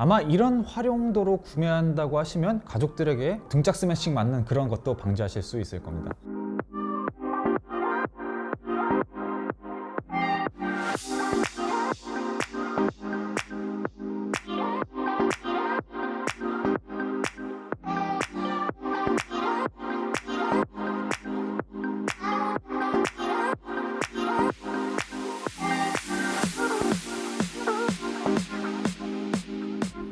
아마 이런 활용도로 구매한다고 하시면 가족들에게 등짝 스매싱 맞는 그런 것도 방지하실 수 있을 겁니다.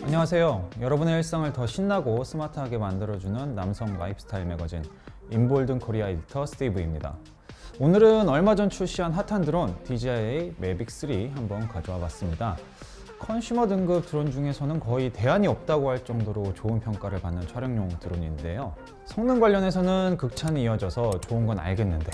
안녕하세요. 여러분의 일상을 더 신나고 스마트하게 만들어주는 남성 라이프스타일 매거진 인볼든 코리아 에디터 스티브입니다. 오늘은 얼마 전 출시한 핫한 드론 DJI Mavic 3 한번 가져와 봤습니다. 컨슈머 등급 드론 중에서는 거의 대안이 없다고 할 정도로 좋은 평가를 받는 촬영용 드론인데요. 성능 관련해서는 극찬이 이어져서 좋은 건 알겠는데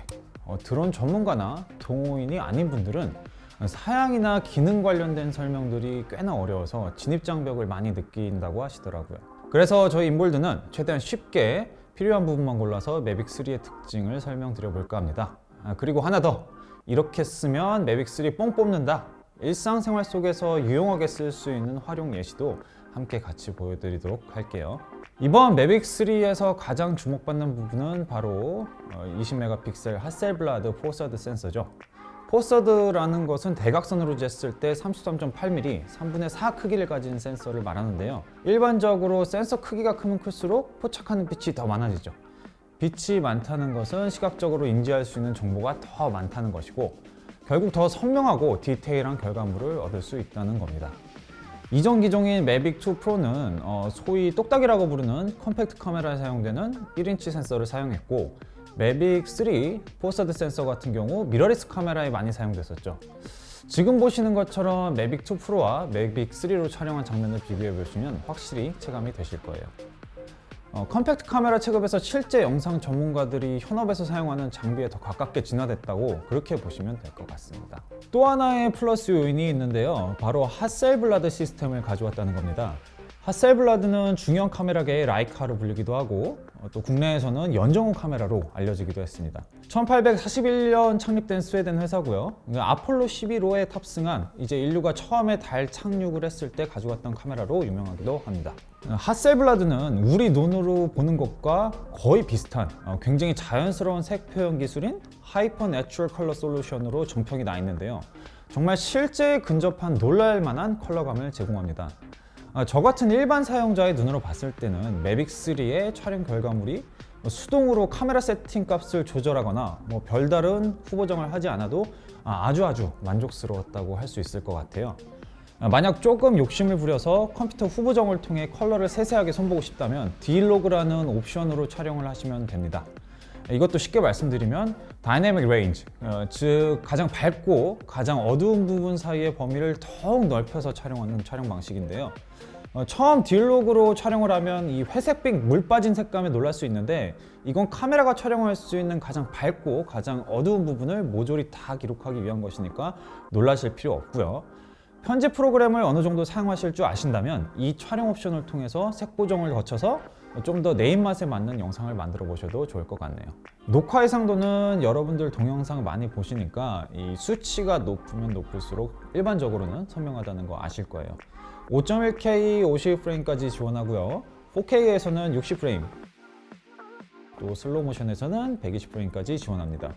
드론 전문가나 동호인이 아닌 분들은 사양이나 기능 관련된 설명들이 꽤나 어려워서 진입장벽을 많이 느낀다고 하시더라고요. 그래서 저희 인볼드는 최대한 쉽게 필요한 부분만 골라서 매빅 3의 특징을 설명드려 볼까 합니다. 그리고 하나 더! 이렇게 쓰면 매빅 3 뽕 뽑는다! 일상생활 속에서 유용하게 쓸 수 있는 활용 예시도 함께 같이 보여드리도록 할게요. 이번 매빅 3에서 가장 주목받는 부분은 바로 20메가픽셀 핫셀블라드 포서드 센서죠. 포서드라는 것은 대각선으로 쟀을 때 33.8mm, 3분의 4 크기를 가진 센서를 말하는데요. 일반적으로 센서 크기가 크면 클수록 포착하는 빛이 더 많아지죠. 빛이 많다는 것은 시각적으로 인지할 수 있는 정보가 더 많다는 것이고, 결국 더 선명하고 디테일한 결과물을 얻을 수 있다는 겁니다. 이전 기종인 매빅 2 프로는 소위 똑딱이라고 부르는 컴팩트 카메라에 사용되는 1인치 센서를 사용했고, 매빅 3 포서드 센서 같은 경우 미러리스 카메라에 많이 사용됐었죠. 지금 보시는 것처럼 매빅 2 프로와 매빅 3로 촬영한 장면을 비교해 보시면 확실히 체감이 되실 거예요. 컴팩트 카메라 체급에서 실제 영상 전문가들이 현업에서 사용하는 장비에 더 가깝게 진화됐다고 그렇게 보시면 될 것 같습니다. 또 하나의 플러스 요인이 있는데요. 바로 핫셀블라드 시스템을 가져왔다는 겁니다. 핫셀블라드는 중형 카메라계의 라이카로 불리기도 하고 또 국내에서는 연정호 카메라로 알려지기도 했습니다. 1841년 창립된 스웨덴 회사고요. 아폴로 11호에 탑승한 이제 인류가 처음에 달 착륙을 했을 때 가져왔던 카메라로 유명하기도 합니다. 핫셀블라드는 우리 눈으로 보는 것과 거의 비슷한 굉장히 자연스러운 색 표현 기술인 하이퍼 내추럴 컬러 솔루션으로 정평이 나 있는데요. 정말 실제에 근접한 놀랄만한 컬러감을 제공합니다. 저 같은 일반 사용자의 눈으로 봤을 때는 매빅 3의 촬영 결과물이 수동으로 카메라 세팅 값을 조절하거나 별다른 후보정을 하지 않아도 아주 만족스러웠다고 할 수 있을 것 같아요. 만약 조금 욕심을 부려서 컴퓨터 후보정을 통해 컬러를 세세하게 손보고 싶다면 D-Log라는 옵션으로 촬영을 하시면 됩니다. 이것도 쉽게 말씀드리면 다이내믹 레인지, 즉 가장 밝고 가장 어두운 부분 사이의 범위를 더욱 넓혀서 촬영하는 촬영 방식인데요. 처음 D-Log로 촬영을 하면 이 회색빛 물 빠진 색감에 놀랄 수 있는데, 이건 카메라가 촬영할 수 있는 가장 밝고 가장 어두운 부분을 모조리 다 기록하기 위한 것이니까 놀라실 필요 없고요. 편집 프로그램을 어느 정도 사용하실 줄 아신다면 이 촬영 옵션을 통해서 색 보정을 거쳐서 좀 더 내 입맛에 맞는 영상을 만들어 보셔도 좋을 것 같네요. 녹화 해상도는 여러분들 동영상 많이 보시니까 이 수치가 높으면 높을수록 일반적으로는 선명하다는 거 아실 거예요. 5.1K 50프레임까지 지원하고요. 4K에서는 60프레임, 또 슬로우 모션에서는 120프레임까지 지원합니다.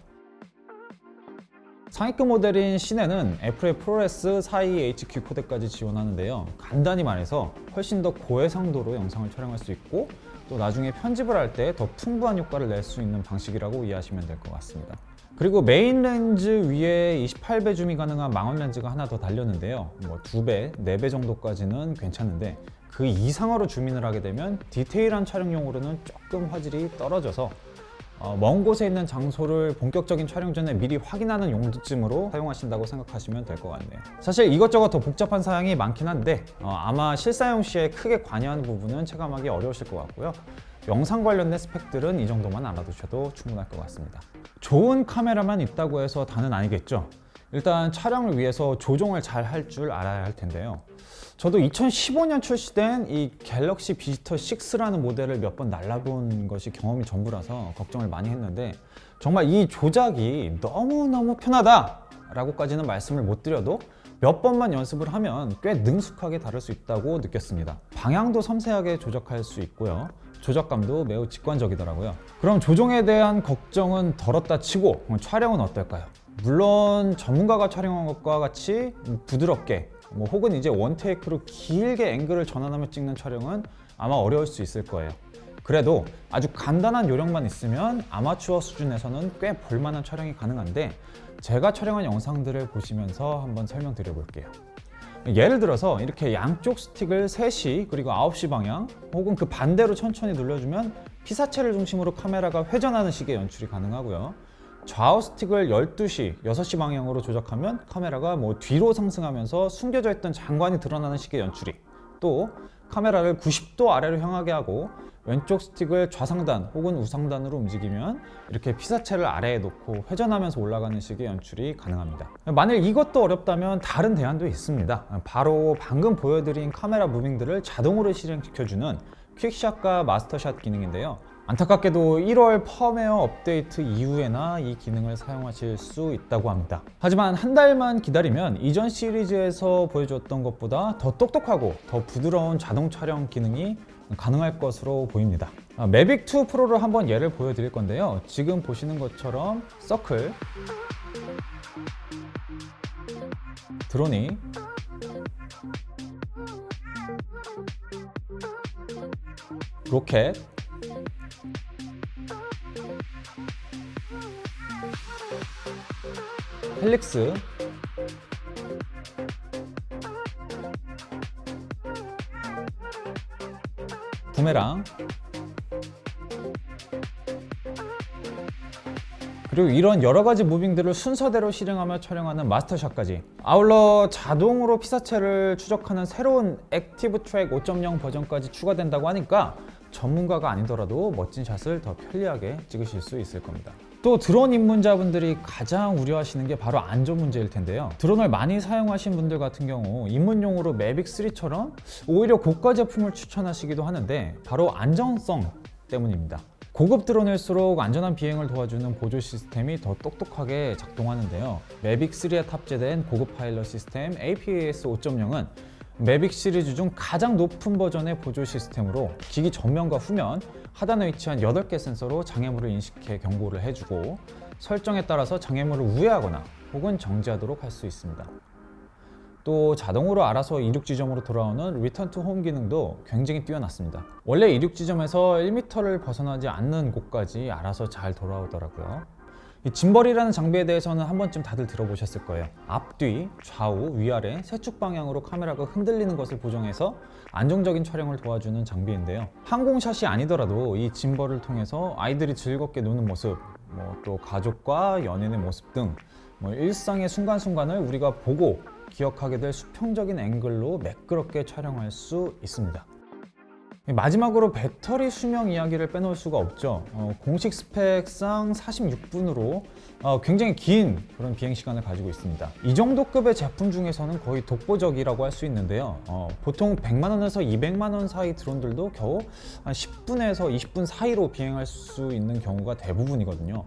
상위급 모델인 시네는 FF 프로레스 42HQ 코덱까지 지원하는데요. 간단히 말해서 훨씬 더 고해상도로 영상을 촬영할 수 있고, 또 나중에 편집을 할 때 더 풍부한 효과를 낼 수 있는 방식이라고 이해하시면 될 것 같습니다. 그리고 메인 렌즈 위에 28배 줌이 가능한 망원 렌즈가 하나 더 달렸는데요. 2배, 4배 정도까지는 괜찮은데 그 이상으로 줌인을 하게 되면 디테일한 촬영용으로는 조금 화질이 떨어져서 먼 곳에 있는 장소를 본격적인 촬영 전에 미리 확인하는 용도쯤으로 사용하신다고 생각하시면 될 것 같네요. 사실 이것저것 더 복잡한 사양이 많긴 한데 아마 실사용 시에 크게 관여하는 부분은 체감하기 어려우실 것 같고요. 영상 관련된 스펙들은 이 정도만 알아두셔도 충분할 것 같습니다. 좋은 카메라만 있다고 해서 다는 아니겠죠. 일단 촬영을 위해서 조종을 잘 할 줄 알아야 할 텐데요. 저도 2015년 출시된 이 갤럭시 비지터 6라는 모델을 몇 번 날라본 것이 경험이 전부라서 걱정을 많이 했는데, 정말 이 조작이 너무너무 편하다 라고까지는 말씀을 못 드려도 몇 번만 연습을 하면 꽤 능숙하게 다룰 수 있다고 느꼈습니다. 방향도 섬세하게 조작할 수 있고요. 조작감도 매우 직관적이더라고요. 그럼 조종에 대한 걱정은 덜었다 치고 촬영은 어떨까요? 물론 전문가가 촬영한 것과 같이 부드럽게 혹은 이제 원테이크로 길게 앵글을 전환하며 찍는 촬영은 아마 어려울 수 있을 거예요. 그래도 아주 간단한 요령만 있으면 아마추어 수준에서는 꽤 볼만한 촬영이 가능한데 제가 촬영한 영상들을 보시면서 한번 설명드려 볼게요. 예를 들어서 이렇게 양쪽 스틱을 3시 그리고 9시 방향 혹은 그 반대로 천천히 눌러주면 피사체를 중심으로 카메라가 회전하는 식의 연출이 가능하고요. 좌우 스틱을 12시, 6시 방향으로 조작하면 카메라가 뒤로 상승하면서 숨겨져 있던 장관이 드러나는 식의 연출이, 또 카메라를 90도 아래로 향하게 하고 왼쪽 스틱을 좌상단 혹은 우상단으로 움직이면 이렇게 피사체를 아래에 놓고 회전하면서 올라가는 식의 연출이 가능합니다. 만일 이것도 어렵다면 다른 대안도 있습니다. 바로 방금 보여드린 카메라 무빙들을 자동으로 실행시켜주는 퀵샷과 마스터샷 기능인데요. 안타깝게도 1월 펌웨어 업데이트 이후에나 이 기능을 사용하실 수 있다고 합니다. 하지만 한 달만 기다리면 이전 시리즈에서 보여줬던 것보다 더 똑똑하고 더 부드러운 자동 촬영 기능이 가능할 것으로 보입니다. 매빅2 프로를 한번 예를 보여드릴 건데요. 지금 보시는 것처럼 서클, 드로니, 로켓, 헬릭스, 부메랑, 그리고 이런 여러 가지 무빙들을 순서대로 실행하며 촬영하는 마스터샷까지, 아울러 자동으로 피사체를 추적하는 새로운 액티브 트랙 5.0 버전까지 추가된다고 하니까 전문가가 아니더라도 멋진 샷을 더 편리하게 찍으실 수 있을 겁니다. 또 드론 입문자분들이 가장 우려하시는 게 바로 안전 문제일 텐데요. 드론을 많이 사용하신 분들 같은 경우 입문용으로 매빅3처럼 오히려 고가 제품을 추천하시기도 하는데 바로 안전성 때문입니다. 고급 드론일수록 안전한 비행을 도와주는 보조 시스템이 더 똑똑하게 작동하는데요. 매빅3에 탑재된 고급 파일럿 시스템 APAS 5.0은 매빅 시리즈 중 가장 높은 버전의 보조 시스템으로 기기 전면과 후면, 하단에 위치한 8개 센서로 장애물을 인식해 경고를 해주고 설정에 따라서 장애물을 우회하거나 혹은 정지하도록 할 수 있습니다. 또 자동으로 알아서 이륙 지점으로 돌아오는 리턴 투 홈 기능도 굉장히 뛰어났습니다. 원래 이륙 지점에서 1m를 벗어나지 않는 곳까지 알아서 잘 돌아오더라고요. 이 짐벌이라는 장비에 대해서는 한 번쯤 다들 들어보셨을 거예요. 앞뒤, 좌우, 위아래 세축 방향으로 카메라가 흔들리는 것을 보정해서 안정적인 촬영을 도와주는 장비인데요. 항공샷이 아니더라도 이 짐벌을 통해서 아이들이 즐겁게 노는 모습, 또 가족과 연인의 모습 등 일상의 순간순간을 우리가 보고 기억하게 될 수평적인 앵글로 매끄럽게 촬영할 수 있습니다. 마지막으로 배터리 수명 이야기를 빼놓을 수가 없죠. 공식 스펙상 46분으로 굉장히 긴 그런 비행 시간을 가지고 있습니다. 이 정도 급의 제품 중에서는 거의 독보적이라고 할 수 있는데요. 보통 100만 원에서 200만 원 사이 드론들도 겨우 한 10분에서 20분 사이로 비행할 수 있는 경우가 대부분이거든요.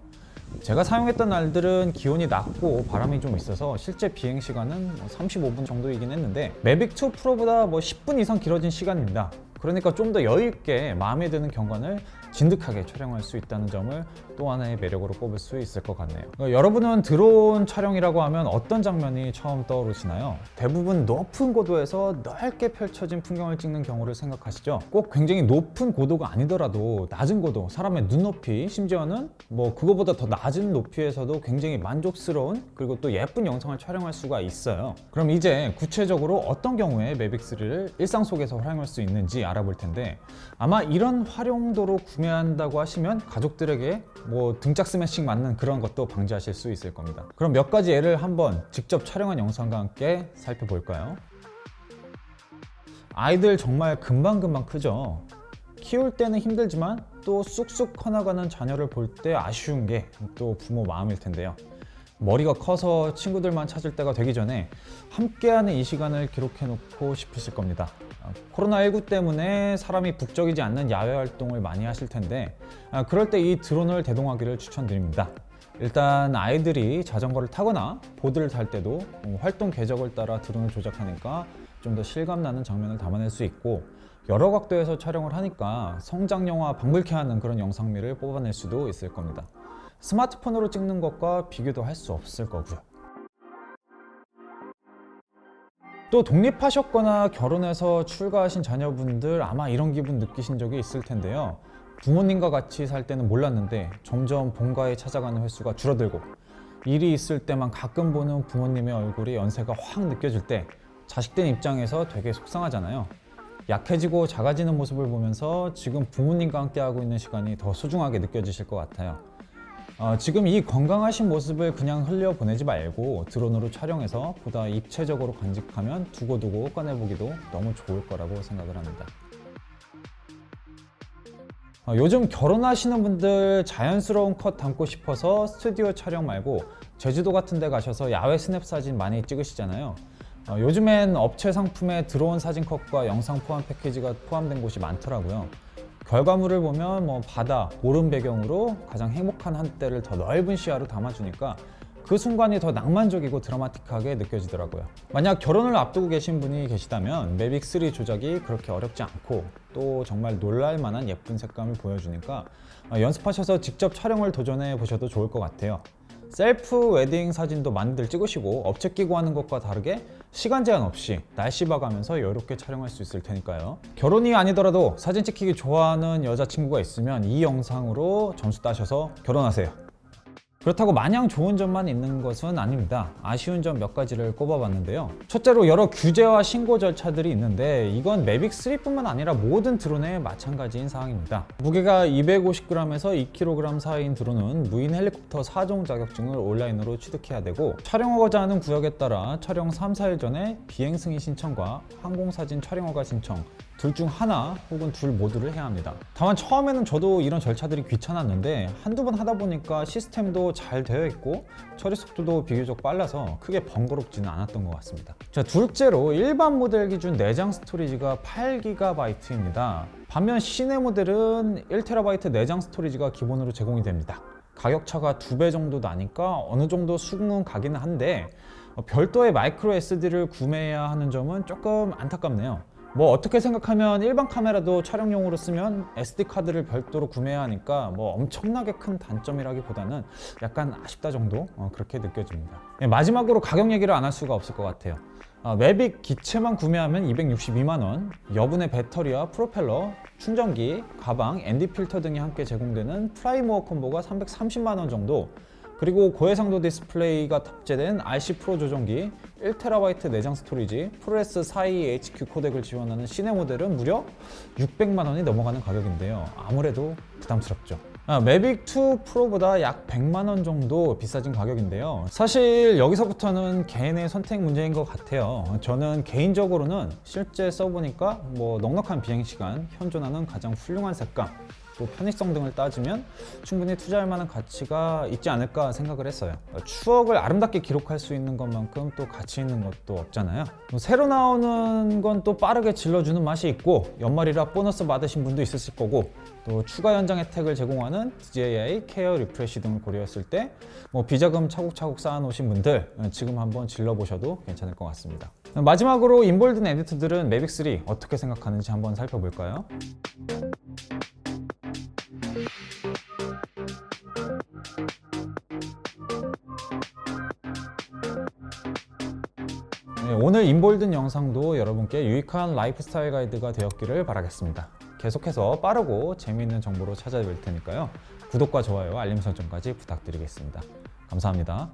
제가 사용했던 날들은 기온이 낮고 바람이 좀 있어서 실제 비행 시간은 35분 정도이긴 했는데 매빅2 프로보다 10분 이상 길어진 시간입니다. 그러니까 좀 더 여유 있게 마음에 드는 경관을 진득하게 촬영할 수 있다는 점을 또 하나의 매력으로 꼽을 수 있을 것 같네요. 여러분은 드론 촬영이라고 하면 어떤 장면이 처음 떠오르시나요? 대부분 높은 고도에서 넓게 펼쳐진 풍경을 찍는 경우를 생각하시죠? 꼭 굉장히 높은 고도가 아니더라도 낮은 고도, 사람의 눈높이, 심지어는 그거보다 더 낮은 높이에서도 굉장히 만족스러운 그리고 또 예쁜 영상을 촬영할 수가 있어요. 그럼 이제 구체적으로 어떤 경우에 매빅3를 일상 속에서 활용할 수 있는지 알아볼 텐데, 아마 이런 활용도로 구매한다고 하시면 가족들에게 등짝 스매싱 맞는 그런 것도 방지하실 수 있을 겁니다. 그럼 몇 가지 예를 한번 직접 촬영한 영상과 함께 살펴볼까요? 아이들 정말 금방금방 크죠? 키울 때는 힘들지만 또 쑥쑥 커나가는 자녀를 볼 때 아쉬운 게 또 부모 마음일 텐데요. 머리가 커서 친구들만 찾을 때가 되기 전에 함께하는 이 시간을 기록해 놓고 싶으실 겁니다. 코로나19 때문에 사람이 북적이지 않는 야외 활동을 많이 하실 텐데 그럴 때 이 드론을 대동하기를 추천드립니다. 일단 아이들이 자전거를 타거나 보드를 탈 때도 활동 궤적을 따라 드론을 조작하니까 좀 더 실감나는 장면을 담아낼 수 있고, 여러 각도에서 촬영을 하니까 성장영화 방불케 하는 그런 영상미를 뽑아낼 수도 있을 겁니다. 스마트폰으로 찍는 것과 비교도 할 수 없을 거고요. 또 독립하셨거나 결혼해서 출가하신 자녀분들 아마 이런 기분 느끼신 적이 있을 텐데요. 부모님과 같이 살 때는 몰랐는데 점점 본가에 찾아가는 횟수가 줄어들고, 일이 있을 때만 가끔 보는 부모님의 얼굴이 연세가 확 느껴질 때 자식된 입장에서 되게 속상하잖아요. 약해지고 작아지는 모습을 보면서 지금 부모님과 함께 하고 있는 시간이 더 소중하게 느껴지실 것 같아요. 지금 이 건강하신 모습을 그냥 흘려보내지 말고 드론으로 촬영해서 보다 입체적으로 간직하면 두고두고 꺼내보기도 너무 좋을 거라고 생각을 합니다. 요즘 결혼하시는 분들 자연스러운 컷 담고 싶어서 스튜디오 촬영 말고 제주도 같은 데 가셔서 야외 스냅 사진 많이 찍으시잖아요. 요즘엔 업체 상품에 드론 사진 컷과 영상 포함 패키지가 포함된 곳이 많더라고요. 결과물을 보면 바다, 오름 배경으로 가장 행복한 한때를 더 넓은 시야로 담아주니까 그 순간이 더 낭만적이고 드라마틱하게 느껴지더라고요. 만약 결혼을 앞두고 계신 분이 계시다면 매빅 3 조작이 그렇게 어렵지 않고 또 정말 놀랄만한 예쁜 색감을 보여주니까 연습하셔서 직접 촬영을 도전해 보셔도 좋을 것 같아요. 셀프 웨딩 사진도 많이들 찍으시고 업체 끼고 하는 것과 다르게 시간 제한 없이 날씨 봐가면서 여유롭게 촬영할 수 있을 테니까요. 결혼이 아니더라도 사진 찍히기 좋아하는 여자친구가 있으면 이 영상으로 점수 따셔서 결혼하세요. 그렇다고 마냥 좋은 점만 있는 것은 아닙니다. 아쉬운 점 몇 가지를 꼽아봤는데요. 첫째로 여러 규제와 신고 절차들이 있는데 이건 매빅 3뿐만 아니라 모든 드론에 마찬가지인 사항입니다. 무게가 250g에서 2kg 사이인 드론은 무인 헬리콥터 4종 자격증을 온라인으로 취득해야 되고, 촬영하고자 하는 구역에 따라 촬영 3, 4일 전에 비행 승인 신청과 항공사진 촬영허가 신청 둘 중 하나 혹은 둘 모두를 해야 합니다. 다만 처음에는 저도 이런 절차들이 귀찮았는데 한두 번 하다 보니까 시스템도 잘 되어 있고 처리 속도도 비교적 빨라서 크게 번거롭지는 않았던 것 같습니다. 자, 둘째로 일반 모델 기준 내장 스토리지가 8GB입니다. 반면 시내 모델은 1TB 내장 스토리지가 기본으로 제공이 됩니다. 가격차가 2배 정도 나니까 어느 정도 수긍은 가기는 한데 별도의 마이크로 SD를 구매해야 하는 점은 조금 안타깝네요. 어떻게 생각하면 일반 카메라도 촬영용으로 쓰면 SD카드를 별도로 구매해야 하니까 엄청나게 큰 단점이라기보다는 약간 아쉽다 정도 그렇게 느껴집니다. 마지막으로 가격 얘기를 안 할 수가 없을 것 같아요. 매빅 기체만 구매하면 262만원, 여분의 배터리와 프로펠러, 충전기, 가방, ND 필터 등이 함께 제공되는 프라이모어 콤보가 330만원 정도, 그리고 고해상도 디스플레이가 탑재된 RC 프로 조정기, 1TB 내장 스토리지, 프로레스 42 HQ 코덱을 지원하는 시내 모델은 무려 600만원이 넘어가는 가격인데요. 아무래도 부담스럽죠. 매빅 2 프로보다 약 100만원 정도 비싸진 가격인데요. 사실 여기서부터는 개인의 선택 문제인 것 같아요. 저는 개인적으로는 실제 써보니까 넉넉한 비행시간, 현존하는 가장 훌륭한 색감, 또 편의성 등을 따지면 충분히 투자할 만한 가치가 있지 않을까 생각을 했어요. 추억을 아름답게 기록할 수 있는 것만큼 또 가치 있는 것도 없잖아요. 새로 나오는 건 또 빠르게 질러주는 맛이 있고, 연말이라 보너스 받으신 분도 있으실 거고, 또 추가 연장 혜택을 제공하는 DJI 케어 리프레시 등을 고려했을 때 비자금 차곡차곡 쌓아놓으신 분들 지금 한번 질러보셔도 괜찮을 것 같습니다. 마지막으로 인볼든 에디터들은 매빅 3 어떻게 생각하는지 한번 살펴볼까요? 오늘 인볼든 영상도 여러분께 유익한 라이프 스타일 가이드가 되었기를 바라겠습니다. 계속해서 빠르고 재미있는 정보로 찾아뵐 테니까요. 구독과 좋아요, 알림 설정까지 부탁드리겠습니다. 감사합니다.